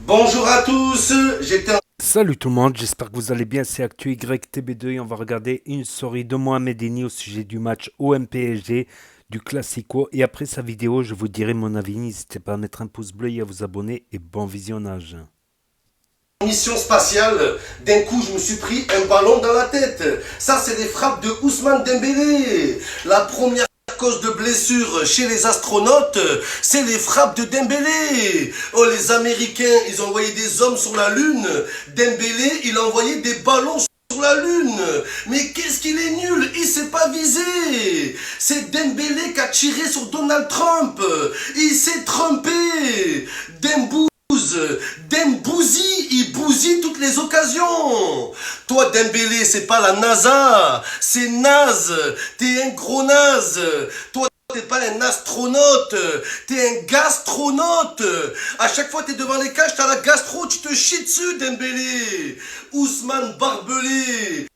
Bonjour à tous, j'étais Salut tout le monde, j'espère que vous allez bien. C'est Actu YTB2 et on va regarder une story de Mohamed Eni au sujet du match OM-PSG, du Classico. Et après sa vidéo, je vous dirai mon avis. N'hésitez pas à mettre un pouce bleu et à vous abonner. Et bon visionnage. en mission spatiale, d'un coup je me suis pris un ballon dans la tête. Ça c'est des frappes de Ousmane Dembélé. La première cause de blessure chez les astronautes, c'est les frappes de Dembélé. Oh, les Américains, ils ont envoyé des hommes sur la Lune. Dembélé, il a envoyé des ballons sur la Lune. Mais qu'est-ce qu'il est nul, il s'est pas visé. C'est Dembélé qui a tiré sur Donald Trump. Il s'est trompé. Dembouzi, il bousille toutes les occasions. Toi, Dembélé, c'est pas la NASA, c'est naze. T'es un gros naze. Toi, t'es pas un astronaute, t'es un gastronaute. À chaque fois t'es devant les cages, t'as la gastro, tu te chies dessus, Dembélé. Ousmane Barbelé.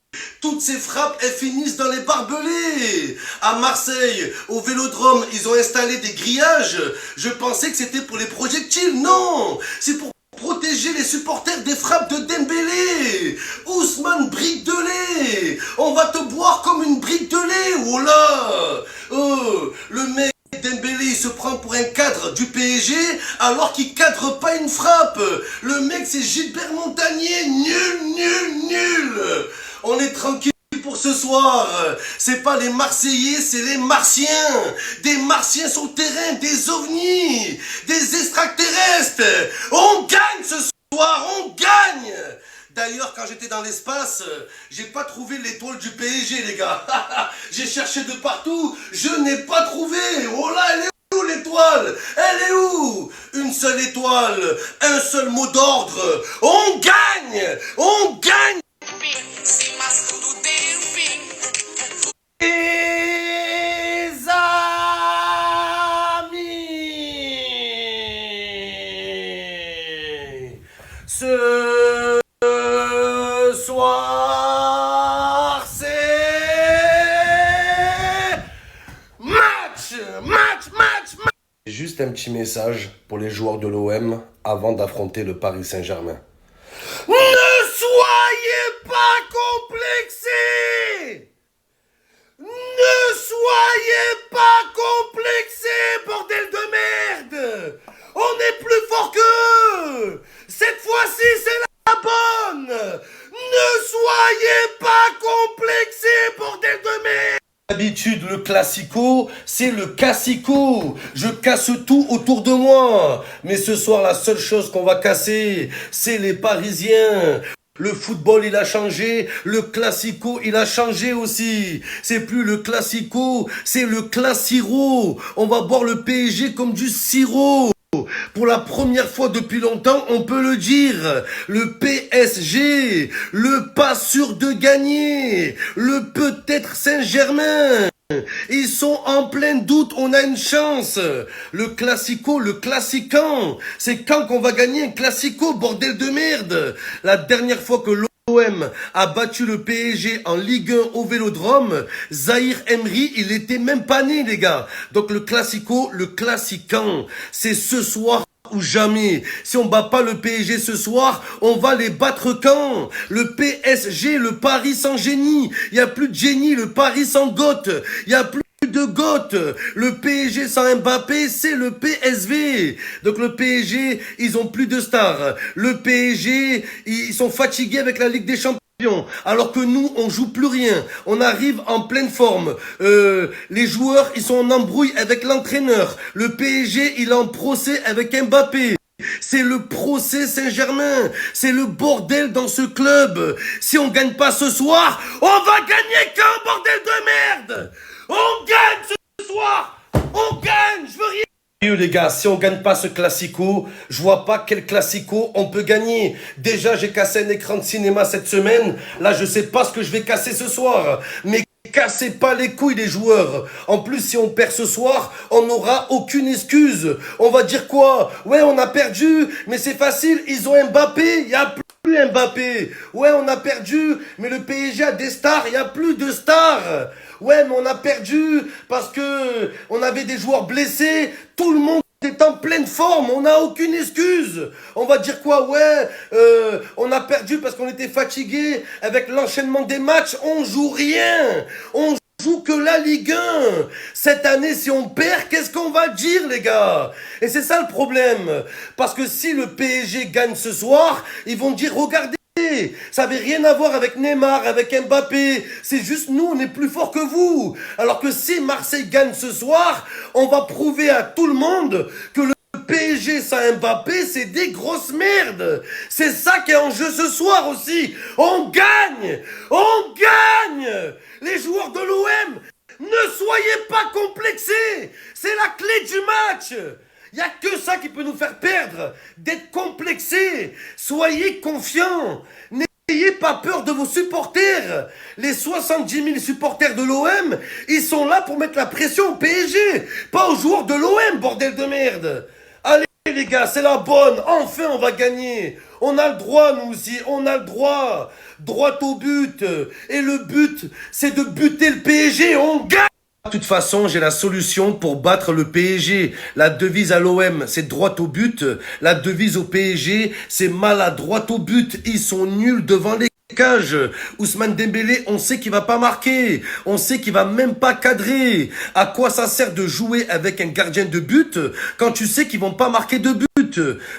Toutes ces frappes, elles finissent dans les barbelés. À Marseille, au Vélodrome, ils ont installé des grillages. Je pensais que c'était pour les projectiles. Non, c'est pour protéger les supporters des frappes de Dembélé. Ousmane, brique de lait. On va te boire comme une brique de lait. Oh là. Oh, le mec Dembélé, il se prend pour un cadre du PSG alors qu'il cadre pas une frappe. Le mec, c'est Gilbert Montagnier. Nul, nul, nul. On est tranquille pour ce soir. C'est pas les Marseillais, c'est les Martiens. Des Martiens sur le terrain, des ovnis, des extraterrestres. On gagne ce soir, on gagne. D'ailleurs, quand j'étais dans l'espace, j'ai pas trouvé l'étoile du PSG, les gars. J'ai cherché de partout, je n'ai pas trouvé. Oh là, elle est où l'étoile? Elle est où? Une seule étoile, un seul mot d'ordre. On gagne! On gagne! Les amis, ce soir c'est match, match, match, match. Juste un petit message pour les joueurs de l'OM avant d'affronter le Paris Saint-Germain. Ne soyez pas complexés! Ne soyez pas complexés, bordel de merde! On est plus fort qu'eux! Cette fois-ci, c'est la bonne! Ne soyez pas complexés, bordel de merde! D'habitude, le classico, c'est le cassico. Je casse tout autour de moi. Mais ce soir, la seule chose qu'on va casser, c'est les Parisiens. Le football, il a changé. Le classico, il a changé aussi. C'est plus le classico, c'est le classiro. On va boire le PSG comme du sirop. Pour la première fois depuis longtemps, on peut le dire. Le PSG, le pas sûr de gagner, le peut-être Saint-Germain. Ils sont en plein doute, on a une chance. Le classico, le classiquant. C'est quand qu'on va gagner un classico, bordel de merde. La dernière fois que l'OM a battu le PSG en Ligue 1 au Vélodrome, Zahir Emery, il était même pas né, les gars. Donc le classico, le classiquant, c'est ce soir ou jamais. Si on bat pas le PSG ce soir, on va les battre quand? Le PSG, le Paris sans génie. Il y a plus de génie, le Paris sans goth. Il y a plus de goth. Le PSG sans Mbappé, c'est le PSV. Donc le PSG, ils ont plus de stars. Le PSG, ils sont fatigués avec la Ligue des Champions. Alors que nous, on joue plus rien. On arrive en pleine forme. Les joueurs, ils sont en embrouille avec l'entraîneur. Le PSG, il est en procès avec Mbappé. C'est le procès Saint-Germain. C'est le bordel dans ce club. Si on gagne pas ce soir, on va gagner quand, bordel de merde? On gagne ce soir. On gagne. Je veux rien. Les gars, si on gagne pas ce classico, je vois pas quel classico on peut gagner. Déjà, j'ai cassé un écran de cinéma cette semaine. Là, je sais pas ce que je vais casser ce soir. Mais cassez pas les couilles les joueurs. En plus, si on perd ce soir, on n'aura aucune excuse. On va dire quoi? Ouais, on a perdu, mais c'est facile, ils ont Mbappé, il y a plus Mbappé. Ouais, on a perdu, mais le PSG a des stars, il y a plus de stars. Ouais, mais on a perdu parce que on avait des joueurs blessés. Tout le monde est en pleine forme, on n'a aucune excuse. On va dire quoi? Ouais, on a perdu parce qu'on était fatigué avec l'enchaînement des matchs. On joue rien. On joue que la Ligue 1. Cette année, si on perd, qu'est-ce qu'on va dire, les gars? Et c'est ça le problème. Parce que si le PSG gagne ce soir, ils vont dire, regardez, ça n'avait rien à voir avec Neymar, avec Mbappé. C'est juste nous, on est plus fort que vous. Alors que si Marseille gagne ce soir, on va prouver à tout le monde que le PSG sans Mbappé, c'est des grosses merdes. C'est ça qui est en jeu ce soir aussi. On gagne. On gagne. Les joueurs de l'OM, ne soyez pas complexés. C'est la clé du match. Il n'y a que ça qui peut nous faire perdre, d'être complexés. Soyez confiants. N'ayez pas peur de vos supporters. Les 70 000 supporters de l'OM, ils sont là pour mettre la pression au PSG, pas aux joueurs de l'OM, bordel de merde. Allez les gars, c'est la bonne. Enfin, on va gagner. On a le droit, nous aussi. On a le droit. Droit au but. Et le but, c'est de buter le PSG. On gagne. De toute façon, j'ai la solution pour battre le PSG. La devise à l'OM, c'est droit au but. La devise au PSG, c'est maladroit au but. Ils sont nuls devant les cages. Ousmane Dembélé, on sait qu'il va pas marquer. On sait qu'il va même pas cadrer. À quoi ça sert de jouer avec un gardien de but quand tu sais qu'ils vont pas marquer de but?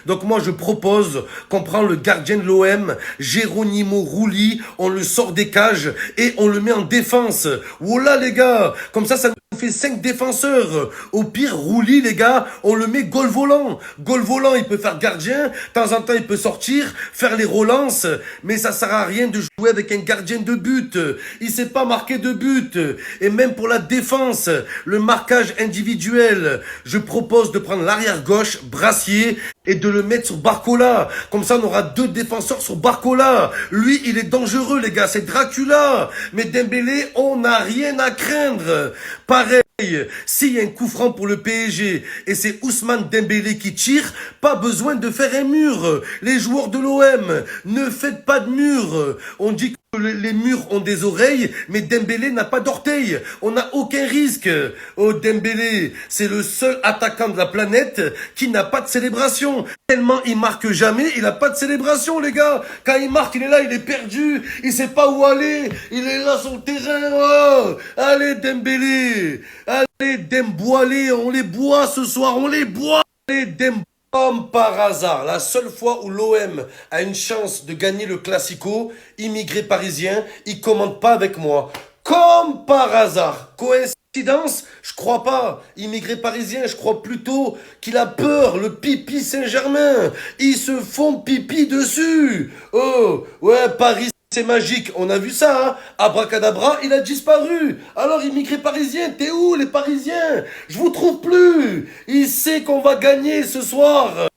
Donc moi, je propose qu'on prend le gardien de l'OM, Geronimo Rulli, on le sort des cages et on le met en défense. Voilà les gars, comme ça nous fait 5 défenseurs. Au pire, Rulli, les gars, on le met goal volant. Goal volant, il peut faire gardien. De temps en temps, il peut sortir, faire les relances. Mais ça sert à rien de jouer avec un gardien de but. Il sait pas marquer de but. Et même pour la défense, le marquage individuel, je propose de prendre l'arrière gauche, Brassier, et de le mettre sur Barcola. Comme ça, on aura 2 défenseurs sur Barcola. Lui, il est dangereux, les gars. C'est Dracula. Mais Dembélé, on n'a rien à craindre. Pareil, s'il y a un coup franc pour le PSG et c'est Ousmane Dembélé qui tire, pas besoin de faire un mur. Les joueurs de l'OM, ne faites pas de mur. On dit que les murs ont des oreilles, mais Dembélé n'a pas d'orteils. On n'a aucun risque. Oh, Dembélé, c'est le seul attaquant de la planète qui n'a pas de célébration. Tellement il marque jamais, il n'a pas de célébration, les gars. Quand il marque, il est là, il est perdu. Il sait pas où aller. Il est là sur le terrain. Oh, allez, Dembélé. Allez, Demboilé. On les boit ce soir. On les boit. Allez, Dembélé. Comme par hasard, la seule fois où l'OM a une chance de gagner le Classico, immigré parisien, il commande pas avec moi. Comme par hasard. Coïncidence? Je crois pas. Immigré parisien, je crois plutôt qu'il a peur. Le pipi Saint-Germain. Ils se font pipi dessus. Oh, ouais, Paris. C'est magique, on a vu ça, hein. Abracadabra, il a disparu. Alors, immigré parisien, t'es où les Parisiens? Je vous trouve plus. Il sait qu'on va gagner ce soir.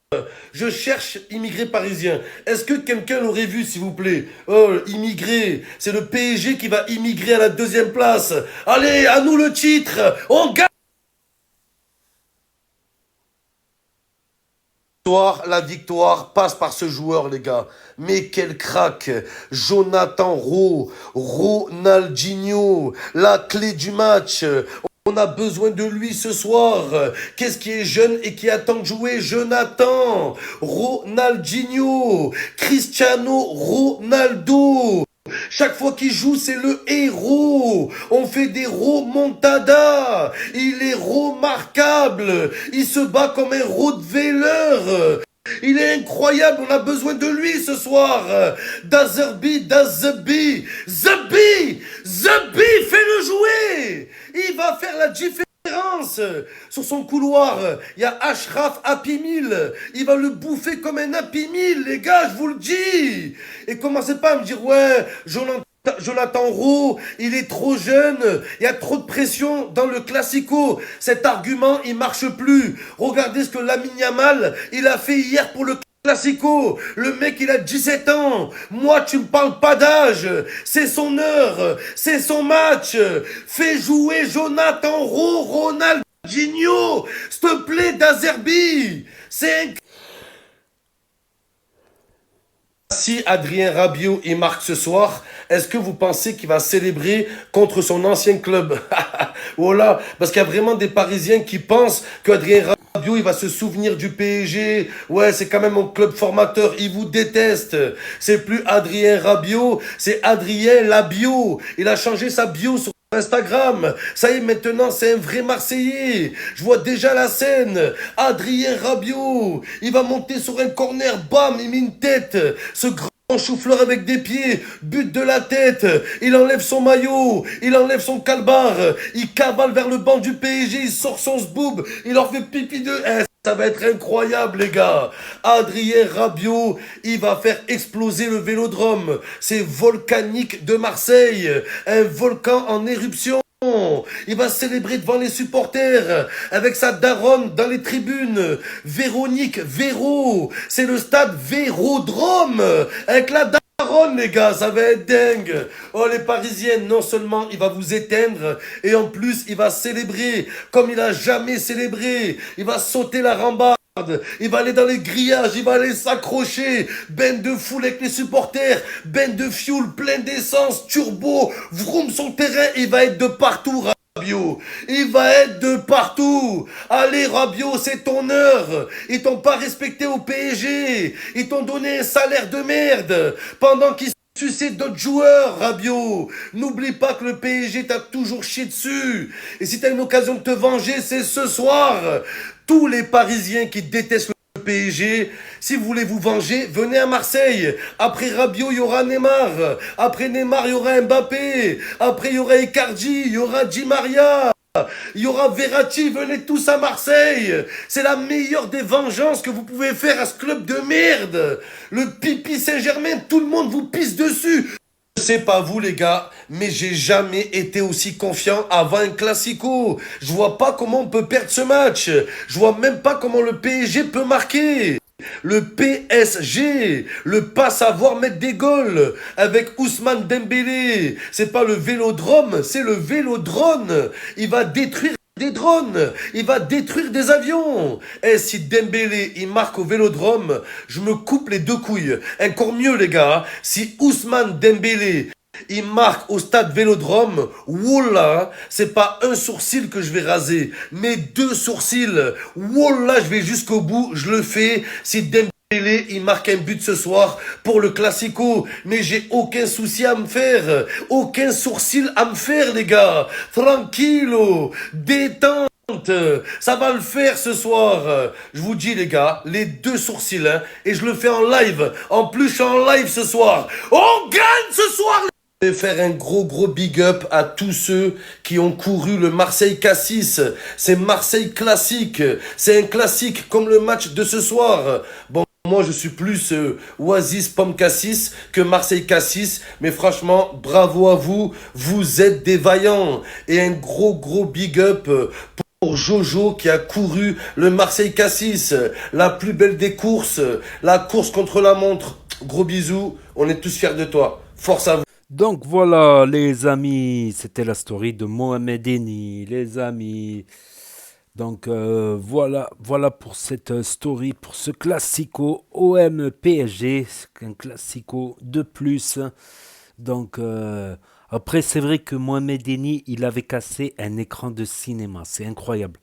Je cherche immigré parisien. Est-ce que quelqu'un l'aurait vu, s'il vous plaît? Oh, immigré. C'est le PSG qui va immigrer à la 2e place. Allez, à nous le titre. On gagne. La victoire passe par ce joueur, les gars. Mais quel crack! Jonathan Rowe, Ronaldinho, la clé du match. On a besoin de lui ce soir. Qu'est-ce qui est jeune et qui attend de jouer? Jonathan, Ronaldinho, Cristiano Ronaldo. Chaque fois qu'il joue, c'est le héros. On fait des remontadas. Il est remarquable. Il se bat comme un Rottweiler. Il est incroyable, on a besoin de lui ce soir. Dazerbi, fais-le jouer. Il va faire la différence. Sur son couloir, il y a Achraf Hakimi. Il va le bouffer comme un Hakimi, les gars, je vous le dis. Et commencez pas à me dire, ouais, Jonathan Rowe, il est trop jeune, il y a trop de pression dans le Classico. Cet argument, il marche plus. Regardez ce que Lamine Yamal, il a fait hier pour le Classico. Le mec, il a 17 ans. Moi, tu me parles pas d'âge. C'est son heure, c'est son match. Fais jouer Jonathan Rowe, Ronaldinho, s'il te plaît, Dazerbi. C'est un... Si Adrien Rabiot il marque ce soir, est-ce que vous pensez qu'il va célébrer contre son ancien club? Voilà, parce qu'il y a vraiment des Parisiens qui pensent qu'Adrien Rabiot Rabiot, il va se souvenir du PSG. Ouais, c'est quand même mon club formateur. Il vous déteste. C'est plus Adrien Rabiot, c'est Adrien Labio. Il a changé sa bio sur Instagram. Ça y est, maintenant, c'est un vrai Marseillais. Je vois déjà la scène. Adrien Rabiot. Il va monter sur un corner. Bam, il met une tête. Ce grand chou-fleur avec des pieds, but de la tête, il enlève son maillot, il enlève son calbar, il cavale vers le banc du PSG, il sort son zboob, il leur fait pipi de... Ça va être incroyable les gars. Adrien Rabiot, il va faire exploser le Vélodrome. C'est volcanique de Marseille, un volcan en éruption. Il va célébrer devant les supporters avec sa daronne dans les tribunes. Véronique Véro, c'est le stade Vélodrome avec la daronne les gars, ça va être dingue. Oh les Parisiennes, non seulement il va vous éteindre et en plus il va célébrer comme il a jamais célébré. Il va sauter la rambarde. Il va aller dans les grillages, il va aller s'accrocher, ben de foule avec les supporters, ben de fuel, plein d'essence, turbo, vroom son terrain, il va être de partout, Rabiot. Il va être de partout. Allez, Rabiot, c'est ton heure. Ils t'ont pas respecté au PSG. Ils t'ont donné un salaire de merde pendant qu'ils sucer d'autres joueurs, Rabiot. N'oublie pas que le PSG t'a toujours chié dessus. Et si t'as une occasion de te venger, c'est ce soir. Tous les Parisiens qui détestent le PSG, si vous voulez vous venger, venez à Marseille. Après Rabiot, il y aura Neymar. Après Neymar, il y aura Mbappé. Après, il y aura Icardi, il y aura Di Maria. Il y aura Verratti, venez tous à Marseille. C'est la meilleure des vengeances que vous pouvez faire à ce club de merde. Le pipi Saint-Germain, tout le monde vous pisse dessus. Je sais pas vous les gars, mais j'ai jamais été aussi confiant avant un classico. Je vois pas comment on peut perdre ce match. Je vois même pas comment le PSG peut marquer. Le PSG, le pas savoir mettre des goals avec Ousmane Dembélé. C'est pas le Vélodrome, c'est le Vélodrone. Il va détruire des drones, il va détruire des avions. Et si Dembélé il marque au Vélodrome, je me coupe les deux couilles. Encore mieux les gars, si Ousmane Dembélé il marque au stade Vélodrome, Wallah, c'est pas un sourcil que je vais raser, mais deux sourcils. Wallah, je vais jusqu'au bout, je le fais. Si Dembélé, il marque un but ce soir pour le Classico, mais j'ai aucun souci à me faire, aucun sourcil à me faire, les gars. Tranquillo, détente. Ça va le faire ce soir. Je vous dis les gars, les deux sourcils, hein, et je le fais en live. En plus, je suis en live ce soir. On gagne ce soir. Je vais faire un gros big up à tous ceux qui ont couru le Marseille-Cassis. C'est Marseille classique. C'est un classique comme le match de ce soir. Bon, moi je suis plus Oasis Pomme Cassis que Marseille Cassis. Mais franchement, bravo à vous. Vous êtes des vaillants. Et un gros big up pour Jojo qui a couru le Marseille-Cassis. La plus belle des courses. La course contre la montre. Gros bisous. On est tous fiers de toi. Force à vous. Donc voilà les amis, c'était la story de Mohamed Eni, les amis. Donc voilà pour cette story, pour ce classico OM PSG, c'est un classico de plus. Donc après c'est vrai que Mohamed Eni, il avait cassé un écran de cinéma, c'est incroyable.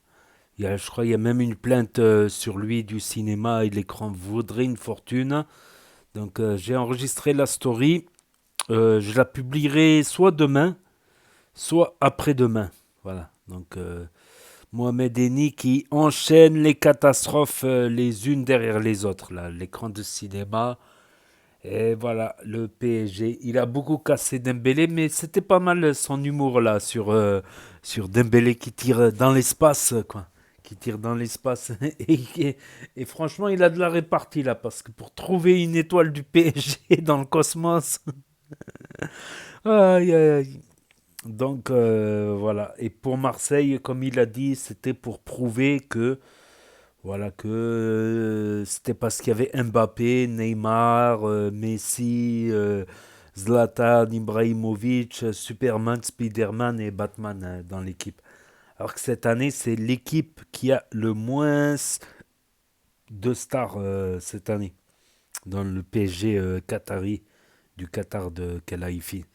Je crois qu'il y a même une plainte sur lui du cinéma et l'écran vaudrait une fortune. Donc j'ai enregistré la story. Je la publierai soit demain, soit après-demain. Voilà. Donc, Mohamed Eni qui enchaîne les catastrophes les unes derrière les autres. Là, l'écran de cinéma. Et voilà, le PSG. Il a beaucoup cassé Dembélé, mais c'était pas mal son humour là sur Dembélé qui tire dans l'espace, quoi. Qui tire dans l'espace. Et franchement, il a de la répartie là, parce que pour trouver une étoile du PSG dans le cosmos. Aïe, aïe, aïe. Donc voilà. Et pour Marseille, comme il a dit, c'était pour prouver que voilà que c'était parce qu'il y avait Mbappé, Neymar, Messi, Zlatan, Ibrahimovic, Superman, Spiderman et Batman dans l'équipe. Alors que cette année, c'est l'équipe qui a le moins de stars cette année dans le PSG Qatari du Qatar de Khelaifi.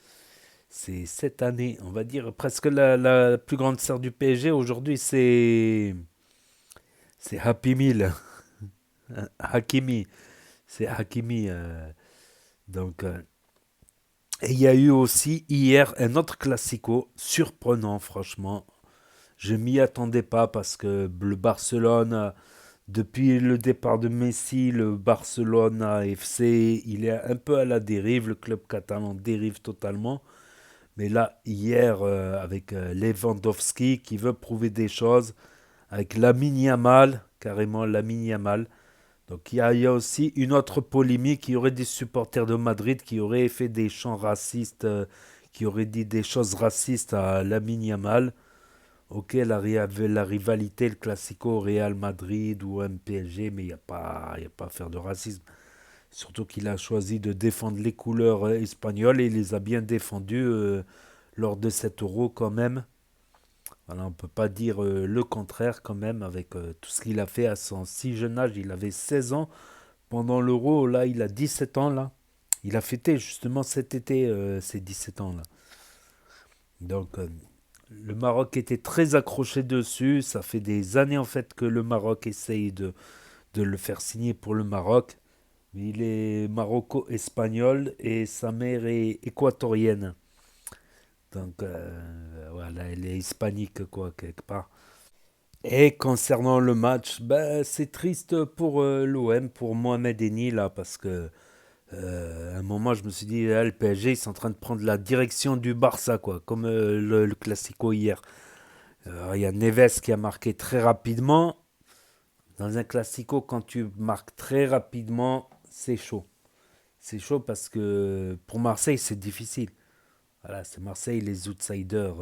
C'est cette année, on va dire, presque la plus grande star du PSG aujourd'hui, C'est Happy Meal. Hakimi. C'est Hakimi. Donc, et il y a eu aussi hier un autre classico surprenant, franchement. Je m'y attendais pas parce que le Barcelone, depuis le départ de Messi, le Barcelone FC, il est un peu à la dérive. Le club catalan dérive totalement. Mais là, hier, avec Lewandowski qui veut prouver des choses, avec Lamine Yamal, carrément Lamine Yamal. Donc il y a aussi une autre polémique. Il y aurait des supporters de Madrid qui auraient fait des chants racistes, qui auraient dit des choses racistes à Lamine Yamal. Ok, la rivalité, le Classico Real Madrid ou MPSG, mais il y a pas à faire de racisme. Surtout qu'il a choisi de défendre les couleurs espagnoles et il les a bien défendues lors de cet euro quand même. Voilà, on ne peut pas dire le contraire quand même avec tout ce qu'il a fait à son si jeune âge. Il avait 16 ans pendant l'euro, là il a 17 ans là. Il a fêté justement cet été ses 17 ans là. Donc le Maroc était très accroché dessus. Ça fait des années en fait que le Maroc essaye de le faire signer pour le Maroc. Mais il est maroco-espagnol et sa mère est équatorienne. Donc voilà, elle est hispanique quoi, quelque part. Et concernant le match, ben, c'est triste pour l'OM, pour Mohamed Eni là, parce que à un moment je me suis dit, ah, le PSG ils sont en train de prendre la direction du Barça quoi, comme le Classico hier. Il y a Neves qui a marqué très rapidement. Dans un Classico, quand tu marques très rapidement, c'est chaud. C'est chaud parce que pour Marseille c'est difficile. Voilà, c'est Marseille les outsiders.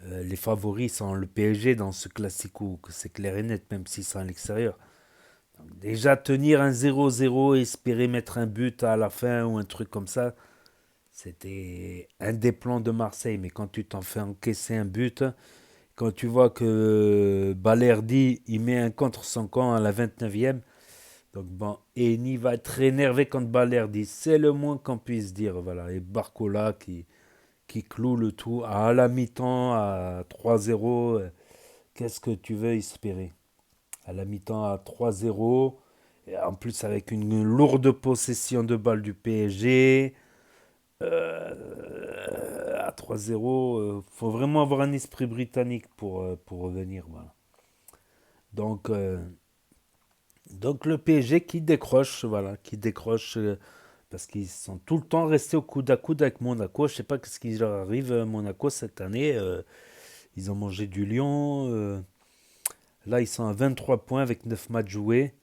Les favoris sont le PSG dans ce classico, que c'est clair et net, même s'ils sont à l'extérieur. Donc, déjà, tenir un 0-0 et espérer mettre un but à la fin ou un truc comme ça, c'était un des plans de Marseille. Mais quand tu t'en fais encaisser un but, quand tu vois que Balerdi, il met un contre son camp à la 29e, donc bon, Eni va être énervé contre Balerdi, c'est le moins qu'on puisse dire. Voilà. Et Barcola qui cloue le tout à la mi-temps à 3-0. Qu'est-ce que tu veux espérer? À la mi-temps à 3-0, et en plus avec une lourde possession de balle du PSG, à 3-0, faut vraiment avoir un esprit britannique pour revenir. Voilà. Donc, euh, donc le PSG qui décroche, voilà, qui décroche parce qu'ils sont tout le temps restés au coude à coude avec Monaco. Je sais pas ce qui leur arrive Monaco cette année. Ils ont mangé du lion. Là, ils sont à 23 points avec 9 matchs joués.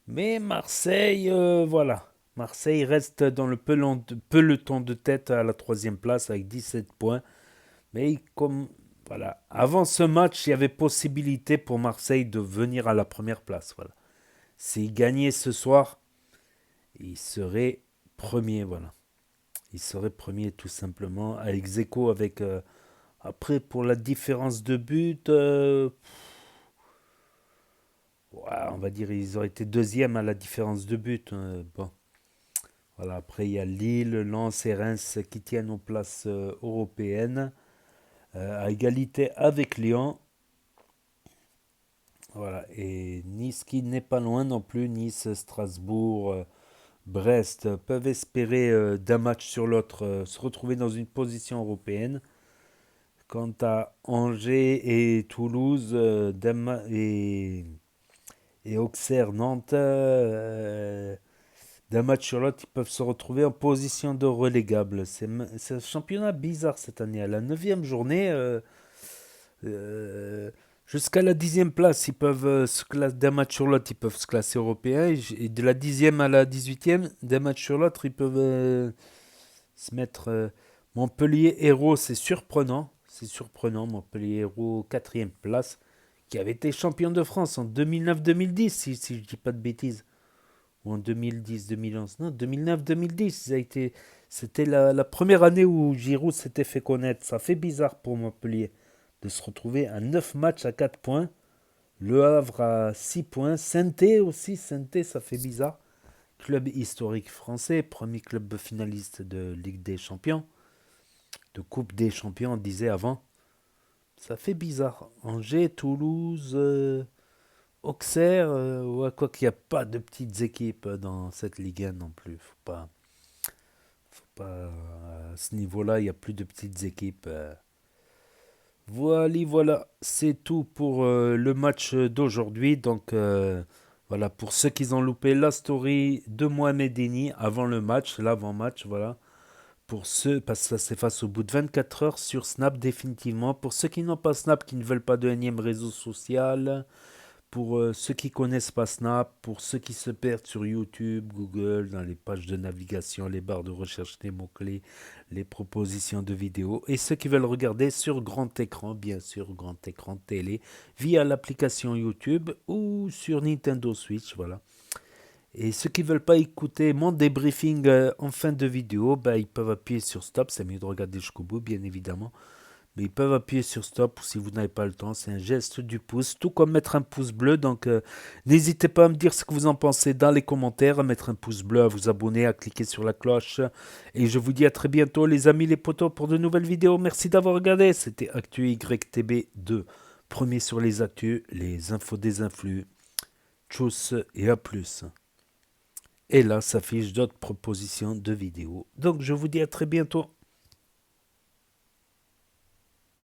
Mais Marseille, voilà. Marseille reste dans le peloton de tête à la troisième place avec 17 points. Mais comme voilà, avant ce match, il y avait possibilité pour Marseille de venir à la première place. Voilà. S'ils gagnaient ce soir, ils seraient premiers. Voilà. Ils seraient premiers tout simplement. À ex-aequo avec. Après, pour la différence de but, ouais, on va dire ils auraient été deuxième à la différence de but. Bon, voilà. Après, il y a Lille, Lens et Reims qui tiennent aux places européennes à égalité avec Lyon. Voilà. Et Nice qui n'est pas loin non plus. Nice, Strasbourg, Brest peuvent espérer d'un match sur l'autre se retrouver dans une position européenne. Quant à Angers et Toulouse et Auxerre, Nantes, d'un match sur l'autre, ils peuvent se retrouver en position de relégable. C'est un championnat bizarre cette année. À la neuvième journée, euh, jusqu'à la 10e place, ils peuvent se classer d'un match sur l'autre, ils peuvent se classer européens. Et de la 10e à la 18e, d'un match sur l'autre, ils peuvent se mettre. Montpellier Hérault, c'est surprenant. C'est surprenant. Montpellier Hérault, 4e place, qui avait été champion de France en 2009-2010, si je dis pas de bêtises. Ou en 2010-2011. Non, 2009-2010. C'était la première année où Giroud s'était fait connaître. Ça fait bizarre pour Montpellier de se retrouver à 9 matchs à 4 points. Le Havre à 6 points. Saint aussi. Saint ça fait bizarre. Club historique français. Premier club finaliste de Ligue des Champions. De Coupe des Champions, on disait avant. Ça fait bizarre. Angers, Toulouse. Auxerre, ouais, quoi qu'il n'y a pas de petites équipes dans cette Ligue 1 non plus. Faut pas, à ce niveau-là, il n'y a plus de petites équipes. Voilà, voilà, c'est tout pour le match d'aujourd'hui. Donc, voilà, pour ceux qui ont loupé la story de Mohamed Eni avant le match, l'avant-match, voilà. Pour ceux, parce que ça s'efface au bout de 24 heures sur Snap définitivement. Pour ceux qui n'ont pas Snap, qui ne veulent pas de énième réseau social, pour ceux qui connaissent pas Snap, pour ceux qui se perdent sur YouTube, Google, dans les pages de navigation, les barres de recherche des mots-clés, les propositions de vidéos, et ceux qui veulent regarder sur grand écran, bien sûr, grand écran télé, via l'application YouTube ou sur Nintendo Switch, voilà. Et ceux qui veulent pas écouter mon débriefing en fin de vidéo, bah, ils peuvent appuyer sur stop, c'est mieux de regarder jusqu'au bout, bien évidemment. Mais ils peuvent appuyer sur stop si vous n'avez pas le temps. C'est un geste du pouce, tout comme mettre un pouce bleu. Donc n'hésitez pas à me dire ce que vous en pensez dans les commentaires, à mettre un pouce bleu, à vous abonner, à cliquer sur la cloche. Et je vous dis à très bientôt les amis, les potos, pour de nouvelles vidéos. Merci d'avoir regardé. C'était Actu YTB 2. Premier sur les actus, les infos des influx. Tchuss et à plus. Et là s'affichent d'autres propositions de vidéos. Donc je vous dis à très bientôt.